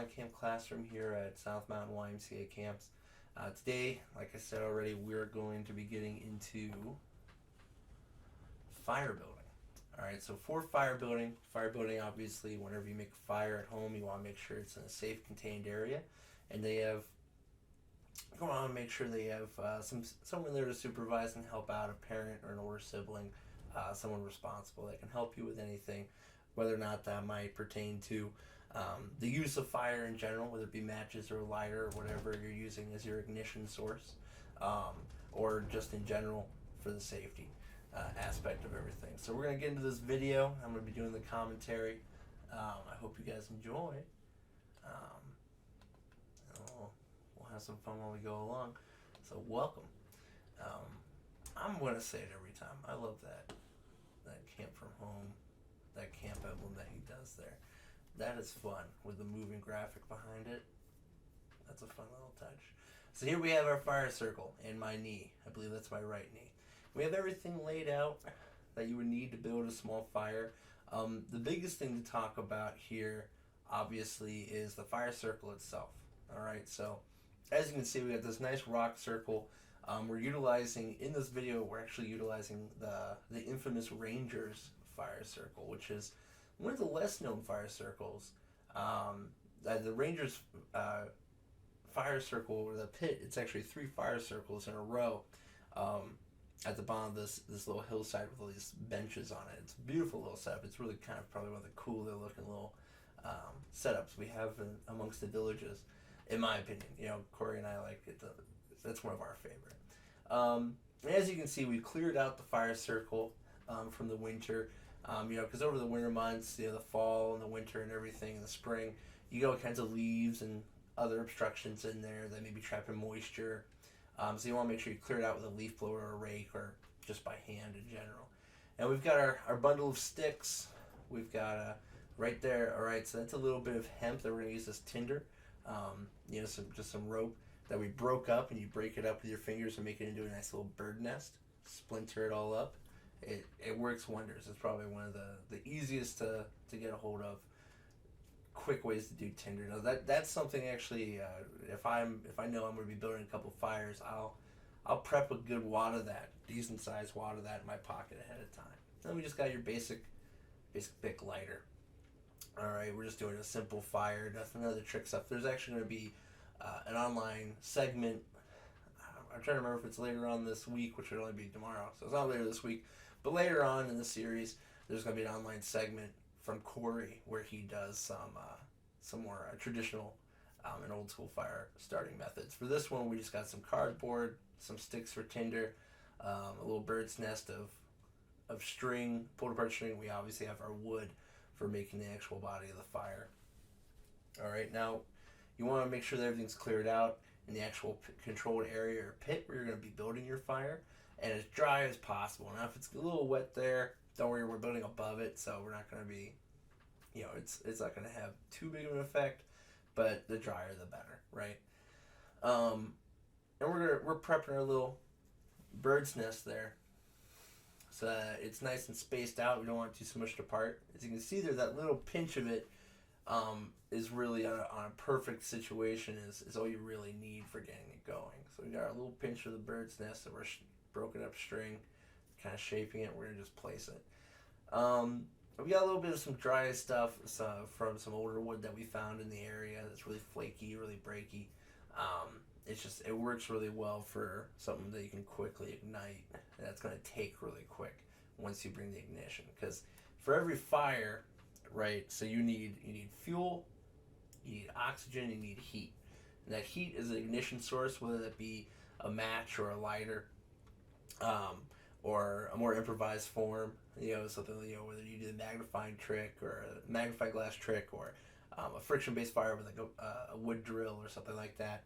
my camp classroom here at South Mountain YMCA camps. Today, like I said already, we're going to be getting into fire building. Alright, so for fire building obviously, whenever you make a fire at home, you want to make sure it's in a safe, contained area. And you want to make sure they have someone there to supervise and help out, a parent or an older sibling, someone responsible that can help you with anything, whether or not that might pertain to the use of fire in general, whether it be matches or a lighter or whatever you're using as your ignition source, or just in general for the safety aspect of everything. So we're going to get into this video. I'm going to be doing the commentary. I hope you guys enjoy. We'll have some fun while we go along. So welcome. I'm going to say it every time. I love that camp from home, that camp emblem that he does there. That is fun with the moving graphic behind it. That's a fun little touch. So here we have our fire circle and my knee. I believe that's my right knee. We have everything laid out that you would need to build a small fire. The biggest thing to talk about here, obviously, is the fire circle itself. Alright, so as you can see, we got this nice rock circle. We're utilizing, in this video, we're actually utilizing the infamous Ranger's fire circle, which is one of the less known fire circles. The Ranger's fire circle, or the pit, it's actually 3 fire circles in a row at the bottom of this little hillside with all these benches on it. It's a beautiful little setup. It's really kind of probably one of the cooler looking little setups we have amongst the villages, in my opinion. You know, Corey and I like it. That's one of our favorite. As you can see, we cleared out the fire circle from the winter. Because over the winter months, the fall and the winter and everything, in the spring, you get all kinds of leaves and other obstructions in there that may be trapping moisture. So you want to make sure you clear it out with a leaf blower or a rake, or just by hand in general. And we've got our bundle of sticks. We've got right there. All right, so that's a little bit of hemp that we're going to use as tinder. Some rope that we broke up, and you break it up with your fingers and make it into a nice little bird nest. Splinter it all up. It works wonders. It's probably one of the easiest to get a hold of. Quick ways to do tinder. Now that's something actually. If I know I'm going to be building a couple fires, I'll prep a good wad of that, decent sized wad of that in my pocket ahead of time. Then we just got your basic Bic lighter. All right, we're just doing a simple fire, nothing other trick stuff. There's actually going to be an online segment. I'm trying to remember if it's later on this week, which would only be tomorrow, so it's not later this week. But later on in the series, there's going to be an online segment from Corey where he does some more traditional and old school fire starting methods. For this one, we just got some cardboard, some sticks for tinder, a little bird's nest of string, pulled apart string. We obviously have our wood for making the actual body of the fire. All right, now you want to make sure that everything's cleared out in the actual controlled area or pit where you're going to be building your fire, and as dry as possible. Now, if it's a little wet there, don't worry, we're building above it, so we're not going to be, it's not going to have too big of an effect, but the drier the better, right? And we're prepping our little bird's nest there, so that it's nice and spaced out. We don't want it too smushed apart. As you can see there, that little pinch of it is really on a perfect situation, is all you really need for getting it going. So we got our little pinch of the bird's nest that we're broken up string, kind of shaping it. We're going to just place it. We got a little bit of some dry stuff from some older wood that we found in the area that's really flaky, really breaky. It works really well for something that you can quickly ignite, and that's going to take really quick once you bring the ignition. Because for every fire, right, so you need fuel, you need oxygen, you need heat. And that heat is an ignition source, whether that be a match or a lighter, or a more improvised form, something, whether you do the magnifying trick or a magnifying glass trick, or a friction-based fire with like a wood drill or something like that.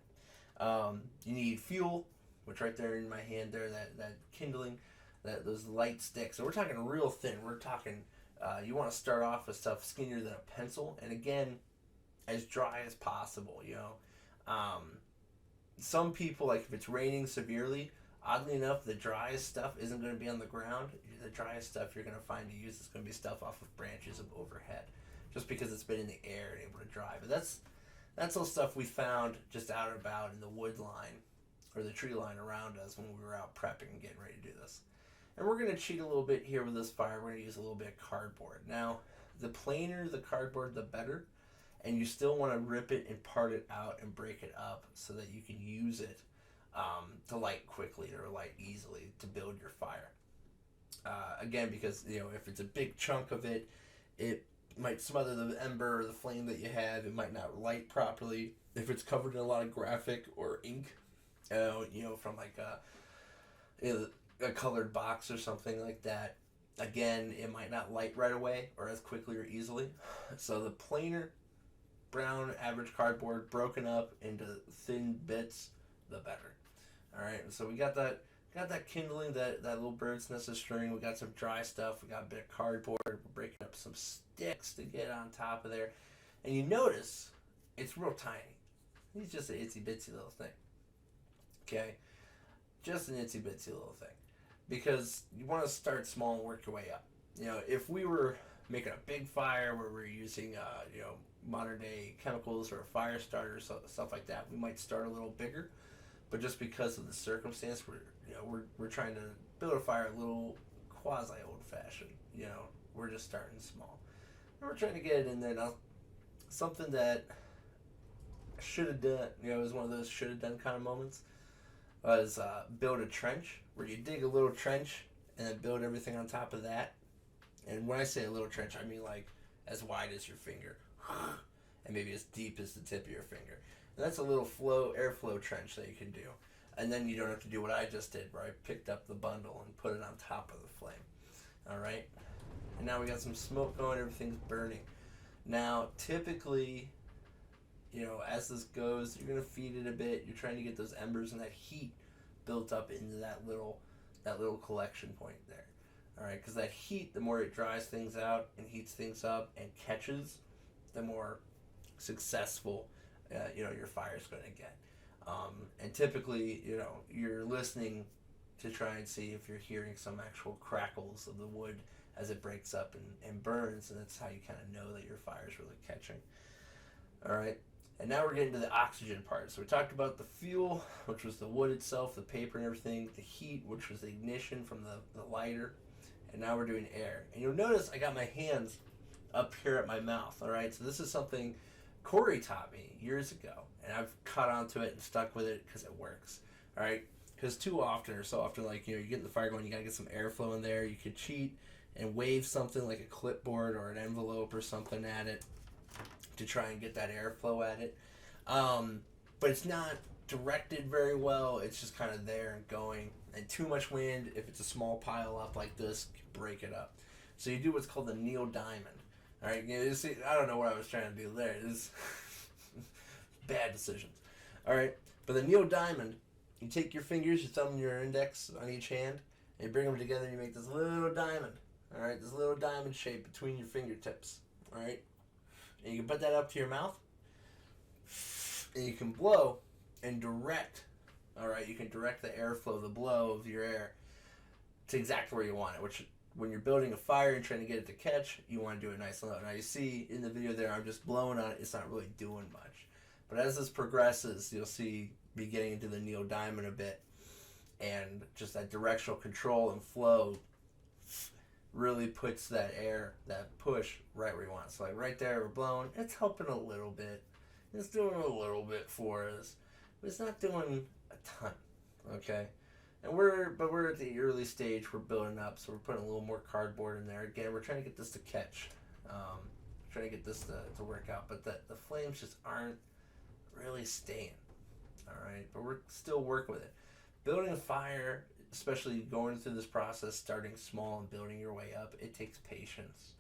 You need fuel, which right there in my hand there, that kindling, those light sticks. So we're talking real thin. We're talking, you want to start off with stuff skinnier than a pencil, and again, as dry as possible, Some people, like if it's raining severely, oddly enough, the driest stuff isn't going to be on the ground. The driest stuff you're going to find to use is going to be stuff off of branches of overhead, just because it's been in the air and able to dry. But that's That's all stuff we found just out and about in the wood line or the tree line around us when we were out prepping and getting ready to do this. And we're going to cheat a little bit here with this fire. We're going to use a little bit of cardboard. Now, the plainer the cardboard, the better. And you still want to rip it and part it out and break it up so that you can use it to light quickly or light easily to build your fire. Again, because if it's a big chunk of it, it might smother the ember or the flame that you have. It might not light properly. If it's covered in a lot of graphic or ink, from like a colored box or something like that, again, it might not light right away or as quickly or easily. So the plainer brown average cardboard broken up into thin bits, the better. All right, so we got that kindling, that little bird's nest of string. We got some dry stuff. We got a bit of cardboard. We're breaking up some sticks to get on top of there. And you notice it's real tiny. It's just an itsy bitsy little thing. Okay? Just an itsy bitsy little thing. Because you want to start small and work your way up. If we were making a big fire where we're using, modern day chemicals or a fire starter, stuff like that, we might start a little bigger. But just because of the circumstance, we're trying to build a fire a little quasi old fashioned. We're just starting small. And we're trying to get it in there now. Something that should have done, it was one of those should have done kind of moments, was build a trench where you dig a little trench and then build everything on top of that. And when I say a little trench, I mean like as wide as your finger and maybe as deep as the tip of your finger. And that's a little airflow trench that you can do. And then you don't have to do what I just did, where I picked up the bundle and put it on top of the flame. All right? And now we got some smoke going, everything's burning. Now, typically, as this goes, you're going to feed it a bit. You're trying to get those embers and that heat built up into that little collection point there. All right? Because that heat, the more it dries things out and heats things up and catches, the more successful your fire's going to get. And typically, you're listening to try and see if you're hearing some actual crackles of the wood as it breaks up and burns, and that's how you kind of know that your fire's really catching. All right, and now we're getting to the oxygen part. So we talked about the fuel, which was the wood itself, the paper and everything, the heat, which was the ignition from the lighter, and now we're doing air. And you'll notice I got my hands up here at my mouth, all right? So this is something Corey taught me years ago, and I've caught onto it and stuck with it because it works, all right? Because so often, like, you're getting the fire going, you got to get some airflow in there. You could cheat and wave something like a clipboard or an envelope or something at it to try and get that airflow at it. But it's not directed very well. It's just kind of there and going. And too much wind, if it's a small pile up like this, can break it up. So you do what's called the Neil Diamond. All right, you see, I don't know what I was trying to do there. It's bad decisions. All right, but the Neil Diamond, you take your fingers, your thumb and your index on each hand, and you bring them together and you make this little diamond. All right, this little diamond shape between your fingertips. All right, and you can put that up to your mouth, and you can blow and direct. All right, you can direct the airflow, the blow of your air to exactly where you want it, which when you're building a fire and trying to get it to catch, you want to do it nice and low. Now you see in the video there, I'm just blowing on it. It's not really doing much. But as this progresses, you'll see me getting into the Neil Diamond a bit. And just that directional control and flow really puts that air, that push, right where you want. So like right there, we're blowing. It's helping a little bit. It's doing a little bit for us. But it's not doing a ton. Okay? And we're at the early stage. We're building up, so we're putting a little more cardboard in there. Again, we're trying to get this to catch, trying to get this to work out. But the flames just aren't really staying. All right, but we're still working with it. Building a fire, especially going through this process, starting small and building your way up, it takes patience.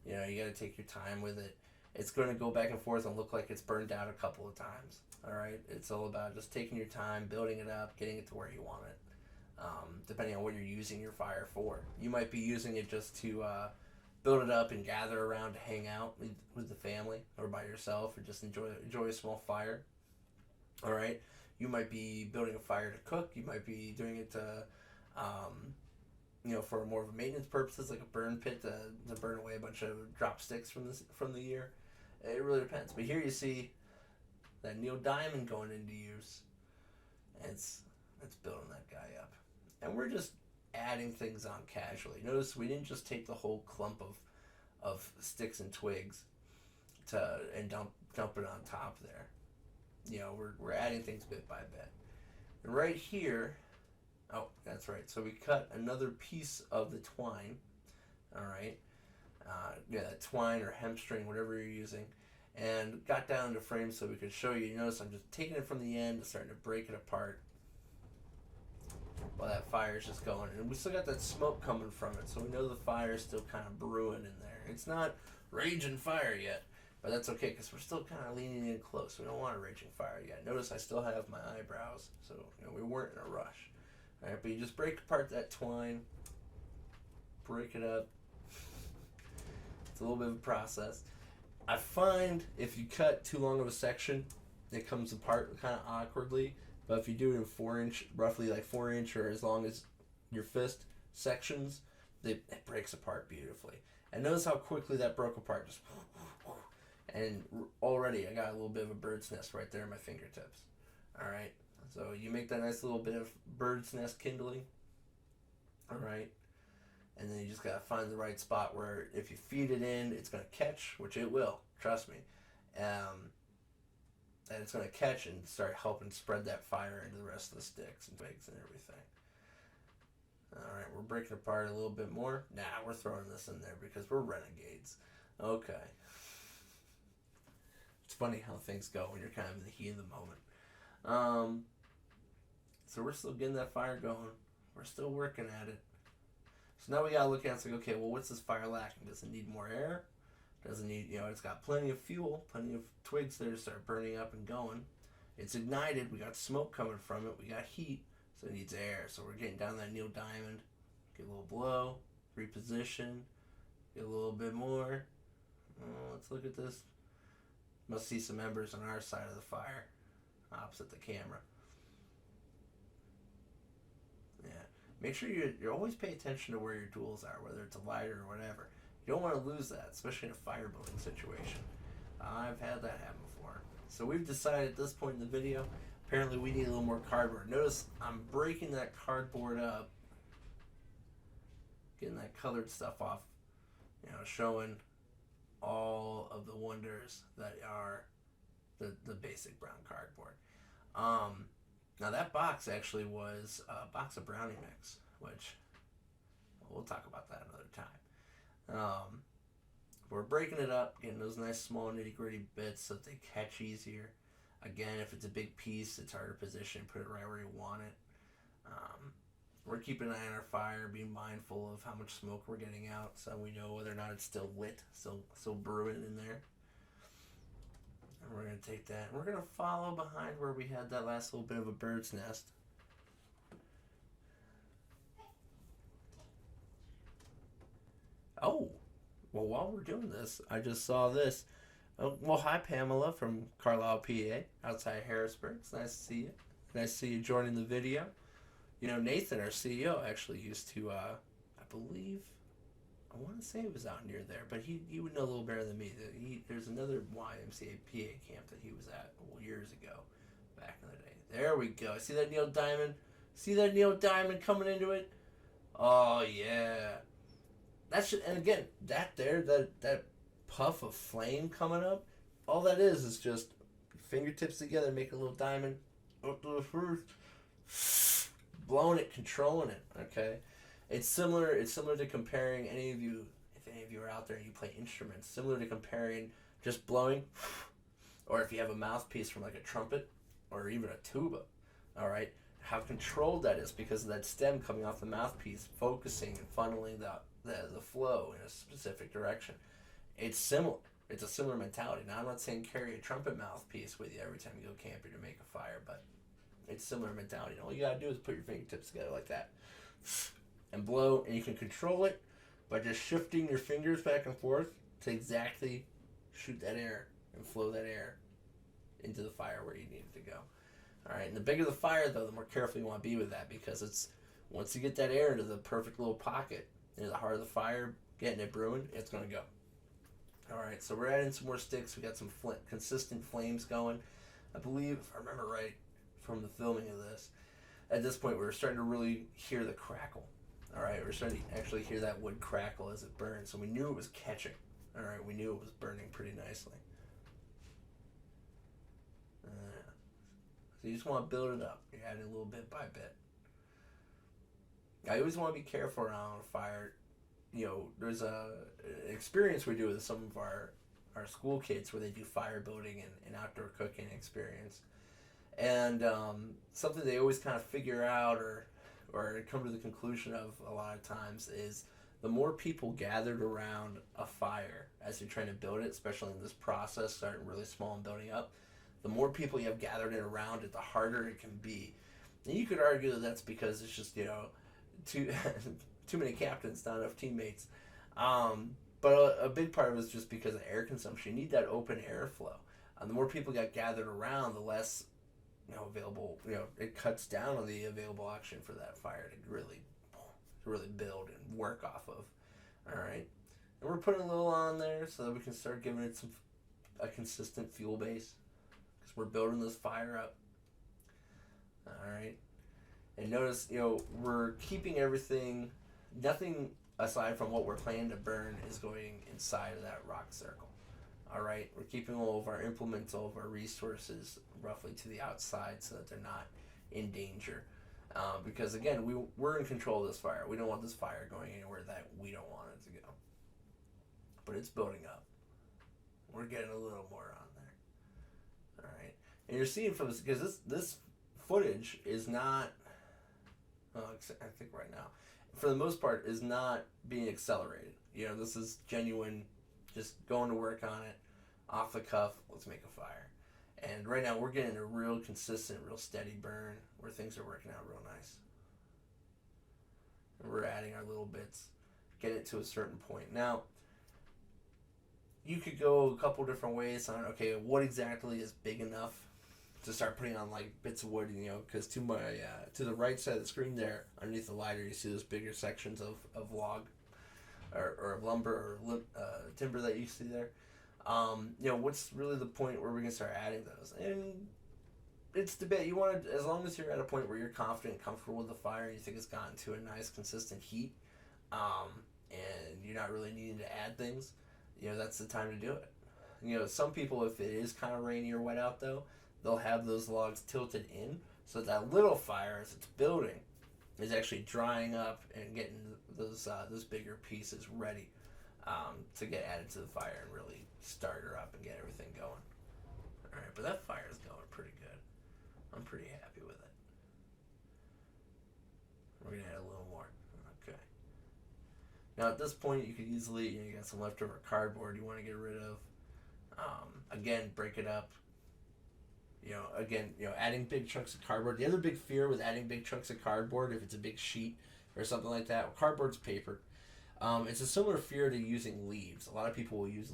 You got to take your time with it. It's going to go back and forth and look like it's burned out a couple of times. All right, it's all about just taking your time, building it up, getting it to where you want it. Depending on what you're using your fire for. You might be using it just to build it up and gather around to hang out with the family or by yourself or just enjoy a small fire. All right? You might be building a fire to cook. You might be doing it to, for more of a maintenance purposes, like a burn pit to burn away a bunch of drop sticks from the year. It really depends. But here you see that neodymium going into use. And it's building that guy up. And we're just adding things on casually. Notice we didn't just take the whole clump of sticks and twigs and dump it on top there. You know, we're adding things bit by bit. And right here, oh, that's right. So we cut another piece of the twine. All right. That twine or hemp string, whatever you're using, and got down into frames so we could show you. You notice I'm just taking it from the end and starting to break it apart while that fire's just going. And we still got that smoke coming from it, so we know the fire's still kind of brewing in there. It's not raging fire yet, but that's okay because we're still kind of leaning in close. We don't want a raging fire yet. Notice I still have my eyebrows, so we weren't in a rush. All right, but you just break apart that twine, break it up. It's a little bit of a process. I find if you cut too long of a section, it comes apart kind of awkwardly. But if you do it in 4-inch, roughly like 4-inch or as long as your fist sections, it breaks apart beautifully. And notice how quickly that broke apart. Just and already I got a little bit of a bird's nest right there in my fingertips. All right. So you make that nice little bit of bird's nest kindling. All right. And then you just got to find the right spot where if you feed it in, it's going to catch, which it will, trust me. And it's going to catch and start helping spread that fire into the rest of the sticks and twigs and everything. All right, we're breaking apart a little bit more. Nah, we're throwing this in there because we're renegades. Okay. It's funny how things go when you're kind of in the heat of the moment. So we're still getting that fire going. We're still working at it. So now we gotta look at it and say, okay, well, what's this fire lacking? Does it need more air? Does it need, it's got plenty of fuel, plenty of twigs there to start burning up and going. It's ignited. We got smoke coming from it. We got heat, so it needs air. So we're getting down that neodymium. Get a little blow, reposition, get a little bit more. Let's look at this. Must see some embers on our side of the fire, opposite the camera. Make sure you always pay attention to where your tools are, whether it's a lighter or whatever. You don't want to lose that, especially in a fire building situation. I've had that happen before. So we've decided at this point in the video, apparently we need a little more cardboard. Notice I'm breaking that cardboard up, getting that colored stuff off, showing all of the wonders that are the basic brown cardboard. Now that box actually was a box of brownie mix, which we'll talk about that another time. We're breaking it up, getting those nice small nitty gritty bits so that they catch easier. Again, if it's a big piece, it's hard to position, put it right where you want it. We're keeping an eye on our fire, being mindful of how much smoke we're getting out so we know whether or not it's still lit, still brewing in there. And we're going to take that, and we're going to follow behind where we had that last little bit of a bird's nest. Oh, well, while we're doing this, I just saw this. Well, hi, Pamela from Carlisle, PA, outside Harrisburg. It's nice to see you. Nice to see you joining the video. Nathan, our CEO, actually used to, I believe, I want to say it was out near there, but he would know a little better than me. There's another YMCA PA camp that he was at years ago, back in the day. There we go. See that neodymium? See that neodymium coming into it? Oh yeah. And again, that puff of flame coming up, all that is just fingertips together, make a little diamond up to the first, blowing it, controlling it. Okay. It's similar to comparing if any of you are out there and you play instruments, similar to comparing just blowing, or if you have a mouthpiece from like a trumpet or even a tuba, all right, how controlled that is because of that stem coming off the mouthpiece, focusing and funneling the flow in a specific direction. It's similar. It's a similar mentality. Now, I'm not saying carry a trumpet mouthpiece with you every time you go camping to make a fire, but it's similar mentality. All you gotta do is put your fingertips together like that and blow, and you can control it by just shifting your fingers back and forth to exactly shoot that air and flow that air into the fire where you need it to go. All right, and the bigger the fire, though, the more careful you want to be with that, because it's once you get that air into the perfect little pocket, into the heart of the fire, getting it brewing, it's going to go. All right, so we're adding some more sticks. We got some consistent flames going. I believe, if I remember right from the filming of this, at this point we were starting to really hear the crackle. All right, we were starting to actually hear that wood crackle as it burned, so we knew it was catching. All right, we knew it was burning pretty nicely. So you just want to build it up. You're adding a little bit by bit. I always want to be careful around a fire. You know, there's an experience we do with some of our school kids where they do fire building and outdoor cooking experience. And something they always kind of figure out or come to the conclusion of a lot of times is the more people gathered around a fire as you're trying to build it, especially in this process, starting really small and building up, the more people you have gathered it around it, the harder it can be. And you could argue that that's because it's just, you know, too too many captains, not enough teammates. But a big part of it is just because of air consumption. You need that open airflow. The more people got gathered around, the less, you know, available. You know, it cuts down on the available oxygen for that fire to really build and work off of. All right, and we're putting a little on there so that we can start giving it a consistent fuel base because we're building this fire up. All right, and notice, you know, we're keeping everything. Nothing aside from what we're planning to burn is going inside of that rock circle. All right, we're keeping all of our implements, all of our resources roughly to the outside so that they're not in danger. Because again, we're in control of this fire. We don't want this fire going anywhere that we don't want it to go. But it's building up. We're getting a little more on there. All right, and you're seeing from this because this footage is not. Well, I think right now, for the most part, is not being accelerated. You know, this is genuine, just going to work on it, off the cuff, let's make a fire. And right now we're getting a real consistent, real steady burn where things are working out real nice. And we're adding our little bits, getting it to a certain point. Now, you could go a couple different ways on, okay, what exactly is big enough to start putting on like bits of wood, you know, because to my to the right side of the screen there, underneath the lighter, you see those bigger sections of log or lumber or timber that you see there. You know, what's really the point where we're gonna start adding those? And it's debate. You want to, as long as you're at a point where you're confident and comfortable with the fire, and you think it's gotten to a nice consistent heat, and you're not really needing to add things, you know, that's the time to do it. You know, some people, if it is kind of rainy or wet out though, they'll have those logs tilted in so that little fire, as it's building, is actually drying up and getting those bigger pieces ready to get added to the fire and really start her up and get everything going. All right, but that fire is going pretty good. I'm pretty happy with it. We're gonna add a little more. Okay. Now at this point, you could easily, you know, you got some leftover cardboard you want to get rid of. Again, break it up. You know, again, you know, adding big chunks of cardboard. The other big fear with adding big chunks of cardboard, if it's a big sheet or something like that, well, cardboard's paper. It's a similar fear to using leaves. A lot of people will use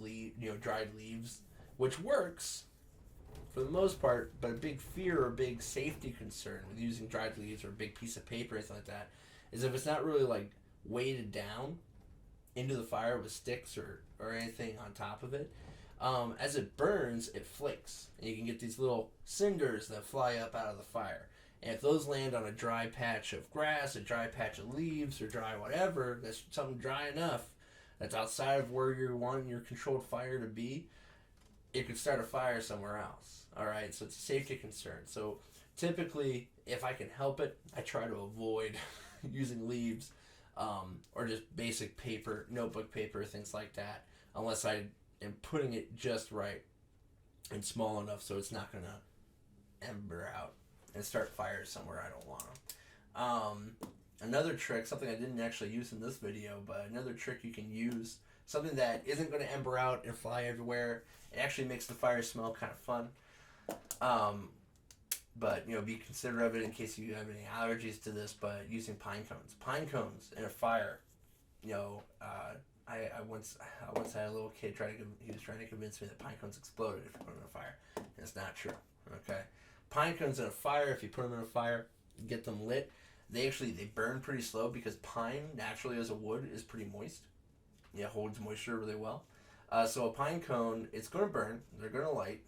dried leaves, which works for the most part. But a big fear or big safety concern with using dried leaves or a big piece of paper or anything like that is if it's not really like weighted down into the fire with sticks or anything on top of it. As it burns, it flakes, and you can get these little cinders that fly up out of the fire. And if those land on a dry patch of grass, a dry patch of leaves, or dry whatever, that's something dry enough that's outside of where you're wanting your controlled fire to be, it could start a fire somewhere else. All right, so it's a safety concern. So typically, if I can help it, I try to avoid using leaves or just basic paper, notebook paper, things like that, unless I am putting it just right and small enough so it's not going to ember out and start fires somewhere I don't want them. Another trick, something I didn't actually use in this video, but another trick you can use, something that isn't going to ember out and fly everywhere, it actually makes the fire smell kind of fun. But, you know, be considerate of it in case you have any allergies to this, but using pine cones. Pine cones in a fire, you know, I once had a little kid he was trying to convince me that pine cones exploded if you put them in a fire. And it's not true, okay? Pine cones in a fire, if you put them in a fire, get them lit, they burn pretty slow because pine, naturally as a wood, is pretty moist. It holds moisture really well. So a pine cone, it's going to burn. They're going to light.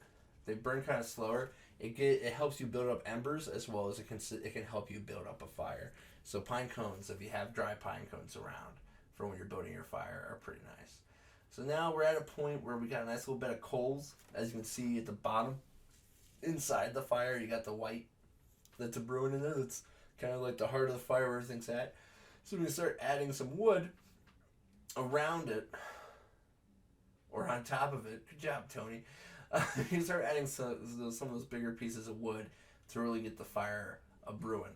They burn kind of slower. it helps you build up embers as well as it can help you build up a fire. So pine cones, if you have dry pine cones around for when you're building your fire, are pretty nice. So now we're at a point where we got a nice little bit of coals. As you can see at the bottom, inside the fire, you got the white that's a brewing in there. That's kind of like the heart of the fire where everything's at. So we start adding some wood around it, or on top of it. Good job, Tony. You start adding some of those bigger pieces of wood to really get the fire a brewing.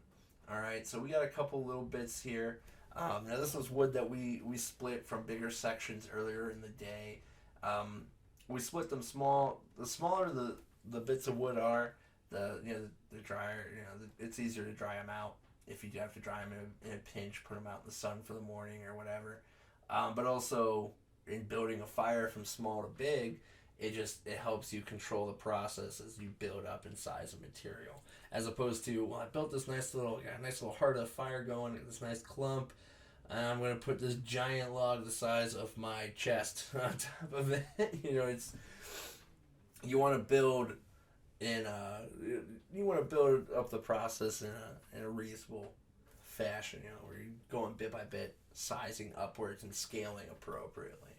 All right, so we got a couple little bits here. Now this was wood that we split from bigger sections earlier in the day. We split them small. The smaller the bits of wood are, the drier. It's easier to dry them out if you have to dry them in a pinch, put them out in the sun for the morning or whatever. But also in building a fire from small to big, it helps you control the process as you build up in size of material, as opposed to, well, I built this nice little heart of the fire going, this nice clump, and I'm going to put this giant log the size of my chest on top of it. You want to build up the process in a reasonable fashion, where you're going bit by bit, sizing upwards and scaling appropriately.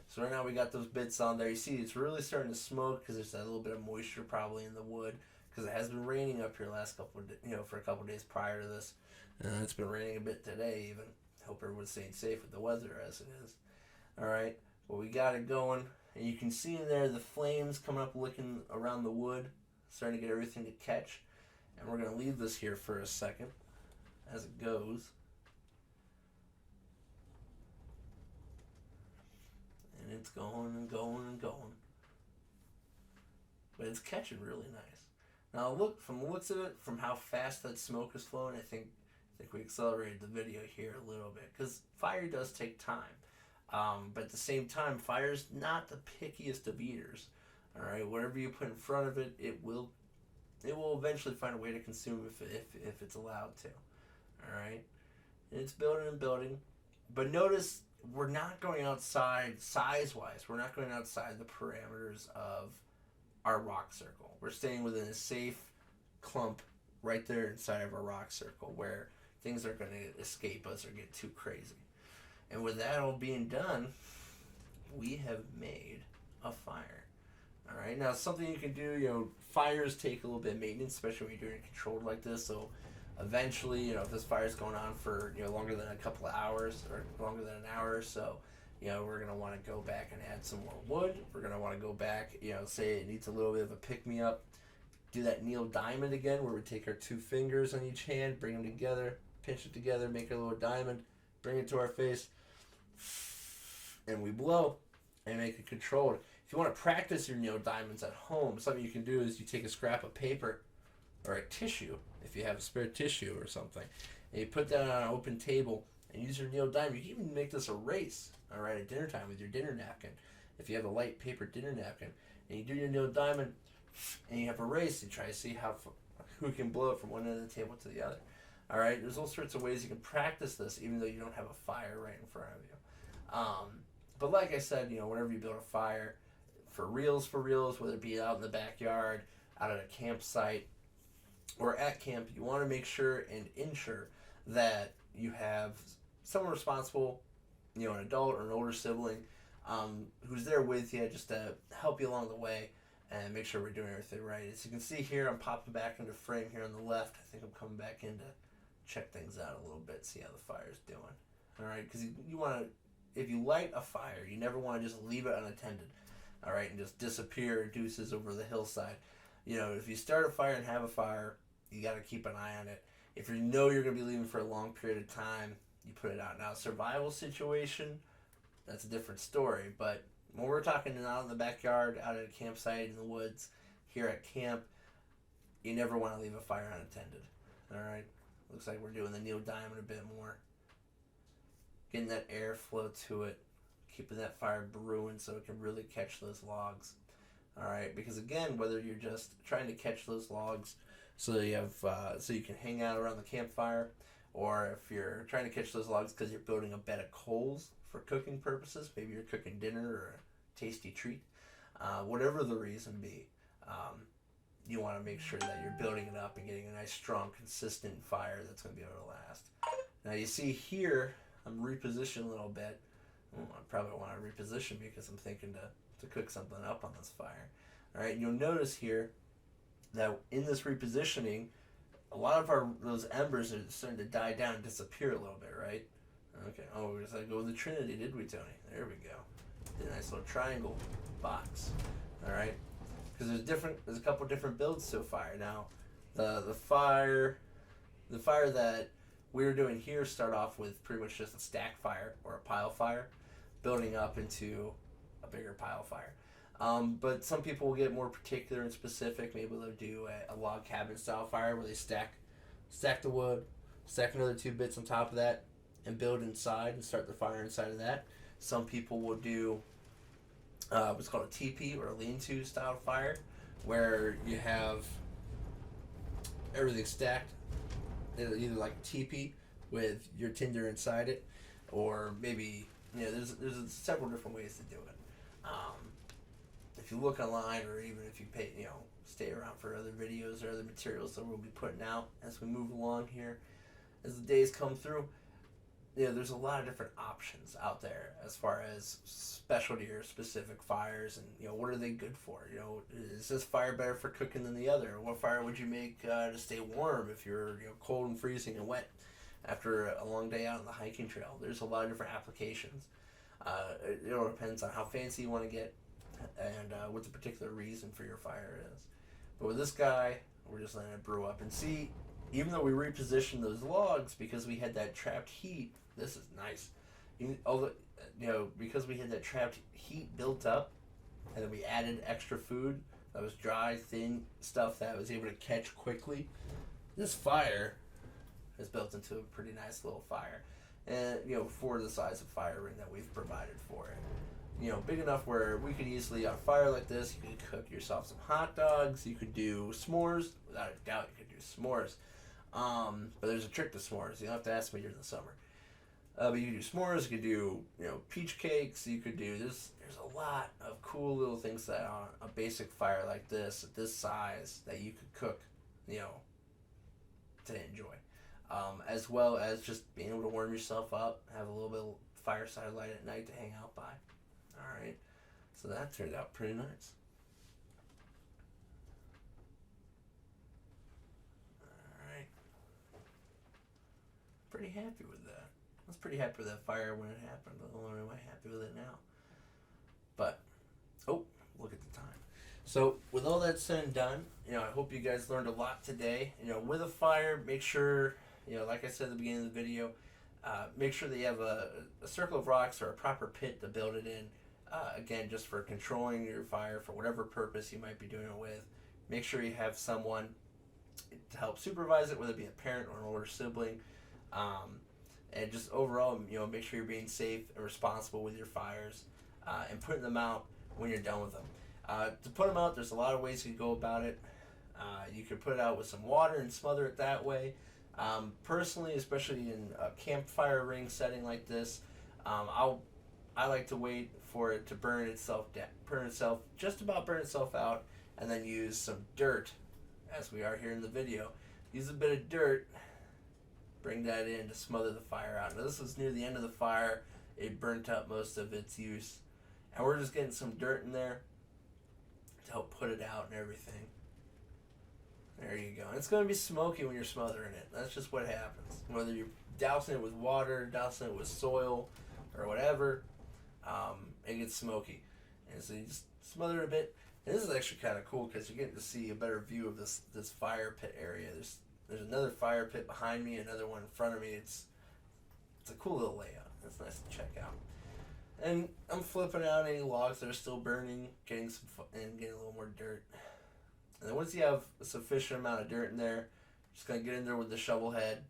So right now we got those bits on there. You see it's really starting to smoke because there's that little bit of moisture probably in the wood, because it has been raining up here last couple of for a couple of days prior to this. It's been raining a bit today even. Hope everyone's staying safe with the weather as it is. All right, well, we got it going, and you can see in there the flames coming up, licking around the wood, starting to get everything to catch. And we're gonna leave this here for a second as it goes. And it's going and going and going. But it's catching really nice. Now look, from the looks of it, from how fast that smoke is flowing, I think we accelerated the video here a little bit, because fire does take time. But at the same time, fire's not the pickiest of eaters. All right, whatever you put in front of it, it will eventually find a way to consume if it's allowed to. All right, and it's building and building. But notice we're not going outside size-wise. We're not going outside the parameters of our rock circle. We're staying within a safe clump right there inside of our rock circle where things aren't going to escape us or get too crazy. And with that all being done, we have made a fire. All right, now something you can do, fires take a little bit of maintenance, especially when you're doing it controlled like this. So eventually, if this fire's going on for longer than a couple of hours or longer than an hour or so, we're going to want to go back and add some more wood. We're going to want to go back, say it needs a little bit of a pick-me-up, do that Neil diamond again, where we take our two fingers on each hand, bring them together, pinch it together, make a little diamond, bring it to our face, and we blow and make it controlled. If you want to practice your Neil diamonds at home, something you can do is you take a scrap of paper or a tissue, if you have a spare tissue or something, and you put that on an open table and use your Neil diamond. You can even make this a race, all right, at dinner time with your dinner napkin. If you have a light paper dinner napkin, and you do your Neil diamond, and you have a race, you try to see who can blow it from one end of the table to the other. All right, there's all sorts of ways you can practice this, even though you don't have a fire right in front of you. But like I said, whenever you build a fire, for reals, whether it be out in the backyard, out at a campsite, or at camp, you want to make sure and ensure that you have someone responsible, an adult or an older sibling, who's there with you just to help you along the way and make sure we're doing everything right. As you can see here, I'm popping back into frame here on the left. I think I'm coming back in to check things out a little bit, see how the fire's doing. All right, because you want to, if you light a fire, you never want to just leave it unattended, all right, and just disappear deuces over the hillside. If you start a fire and have a fire, you got to keep an eye on it. If you know you're going to be leaving for a long period of time, you put it out. Now, a survival situation, that's a different story. But when we're talking out in the backyard, out at a campsite in the woods, here at camp, you never want to leave a fire unattended. All right? Looks like we're doing the Neil diamond a bit more. Getting that airflow to it, keeping that fire brewing so it can really catch those logs. All right? Because again, whether you're just trying to catch those logs so you can hang out around the campfire, or if you're trying to catch those logs because you're building a bed of coals for cooking purposes, maybe you're cooking dinner or a tasty treat, whatever the reason be, you want to make sure that you're building it up and getting a nice, strong, consistent fire that's going to be able to last. Now you see here, I'm repositioning a little bit. I probably want to reposition because I'm thinking to cook something up on this fire. All right, you'll notice here that in this repositioning, a lot of those embers are starting to die down and disappear a little bit, right? Okay. Oh, we just had to go with the Trinity, did we, Tony? There we go. The nice little triangle box. All right. Because there's a couple different builds to a fire. Now, the fire that we were doing here start off with pretty much just a stack fire or a pile fire, building up into a bigger pile fire. But some people will get more particular and specific. Maybe they'll do a log cabin style fire where they stack the wood, stack another 2 bits on top of that, and build inside and start the fire inside of that. Some people will do what's called a teepee or a lean-to style fire, where you have everything stacked, either like a teepee with your tinder inside it, or maybe there's several different ways to do it. If you look online, or even if you pay, stay around for other videos or other materials that we'll be putting out as we move along here, as the days come through, there's a lot of different options out there as far as specialty or specific fires, and what are they good for? Is this fire better for cooking than the other? What fire would you make to stay warm if you're cold and freezing and wet after a long day out on the hiking trail? There's a lot of different applications. It all depends on how fancy you want to get and what the particular reason for your fire is. But with this guy, we're just letting it brew up. And see, even though we repositioned those logs because we had that trapped heat, this is nice. Because we had that trapped heat built up, and then we added extra food that was dry, thin stuff that was able to catch quickly, this fire is built into a pretty nice little fire. And, for the size of fire ring that we've provided for it. Big enough where we could easily, on a fire like this, you could cook yourself some hot dogs, you could do s'mores. Without a doubt, you could do s'mores. But there's a trick to s'mores. You don't have to ask me during the summer. But you could do s'mores, you could do, peach cakes, you could do this. There's a lot of cool little things that on a basic fire like this, at this size, that you could cook, to enjoy. As well as just being able to warm yourself up, have a little bit of fireside light at night to hang out by. Alright, so that turned out pretty nice. Alright. Pretty happy with that. I was pretty happy with that fire when it happened. I don't know why I'm happy with it now. But, look at the time. So, with all that said and done, I hope you guys learned a lot today. With a fire, make sure, like I said at the beginning of the video, make sure that you have a circle of rocks or a proper pit to build it in. Again, just for controlling your fire for whatever purpose you might be doing it with. Make sure you have someone to help supervise it, whether it be a parent or an older sibling. And just overall, make sure you're being safe and responsible with your fires and putting them out when you're done with them. To put them out, there's a lot of ways you can go about it. You could put it out with some water and smother it that way. Personally, especially in a campfire ring setting like this, I like to wait for it to burn itself out, and then use some dirt, as we are here in the video. Use a bit of dirt, bring that in to smother the fire out. Now this was near the end of the fire. It burnt up most of its use, and we're just getting some dirt in there to help put it out and everything. There you go. And it's going to be smoky when you're smothering it. That's just what happens. Whether you're dousing it with water, dousing it with soil, or whatever, it gets smoky. And so you just smother it a bit. And this is actually kind of cool because you're getting to see a better view of this fire pit area. There's another fire pit behind me, another one in front of me. It's a cool little layout. It's nice to check out. And I'm flipping out any logs that are still burning, getting a little more dirt. And then once you have a sufficient amount of dirt in there, just going to get in there with the shovel head,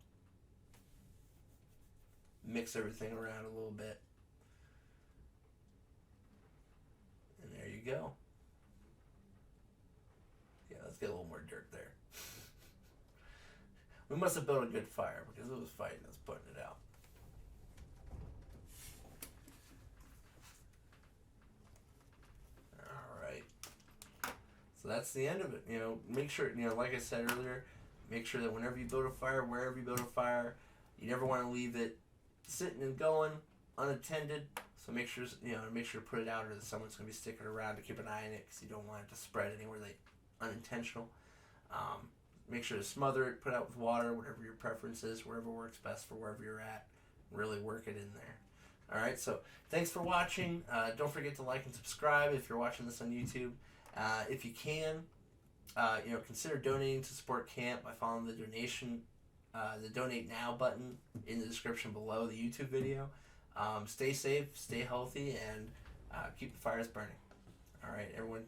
mix everything around a little bit. And there you go. Yeah, let's get a little more dirt there. We must have built a good fire because it was fighting us putting it out. So that's the end of it. You know, make sure, you know, like I said earlier, make sure that whenever you build a fire, wherever you build a fire, you never want to leave it sitting and going unattended. So make sure, you know, make sure to put it out, or that someone's going to be sticking around to keep an eye on it, because you don't want it to spread anywhere unintentional. Make sure to smother it, put it out with water, whatever your preference is, wherever works best for wherever you're at. Really work it in there. All right, so thanks for watching. Don't forget to like and subscribe if you're watching this on YouTube. If you can, you know, consider donating to support camp by following the donate now button in the description below the YouTube video. Stay safe, stay healthy, and keep the fires burning. All right, everyone.